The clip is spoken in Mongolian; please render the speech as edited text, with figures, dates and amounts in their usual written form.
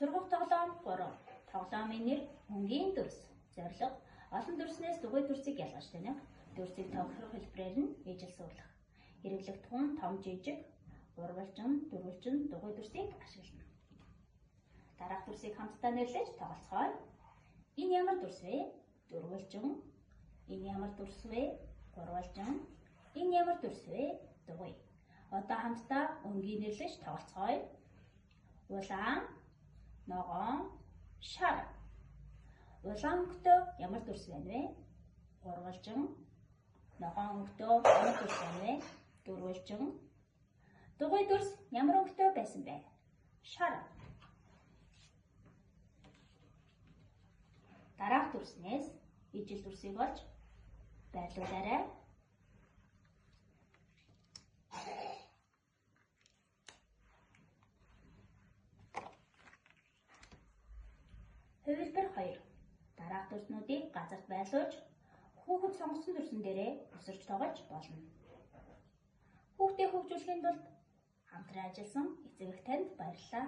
Сургууль тоглоом 3. Тоглоомын нэр өнгийн дүрс. Зорилго олон дүрснээс дугуй дүрсийг ялгаж таних, дүрсийг тохирох хэлбэрээр нь ижилсүүлэх. Хэрэглэх тун том жижиг, урвалжин, дөрвөлжин, дугуй дүрсийг ашиглана. Дараах дүрсийг хамтдаа нэрлэж тоглоцгооё. Энэ ямар дүрс вэ? Дөрвөлжин. Энэ ямар дүрс вэ? Урвалжин. Энэ ямар дүрс вэ? Дугуй. Одоо хамтдаа өнгийг нэрлэж тоглоцгооё. Улаан, ногоон, шар. Улаан өнгөтэй ямар дүрс байна вэ? Урвалжин. Ногоон өнгөтэй ямар дүрс байна вэ? Дөрвөлжин. Дугуй дүрс ямар өнгөтэй байсан бэ? Шар. Дараах дүрснээс ижил дүрсийг олж байрлуулаарай. Хувилбар 2. Дараах дүрснүүдийг газарт байрлуулж хүүхэд сонгосон дүрсэн дээрээ өсөрч тоглож болно. Хүүхдээ хөгжүүлэхийн тулд хамтран ажилласан эцэг эх танд баярлалаа.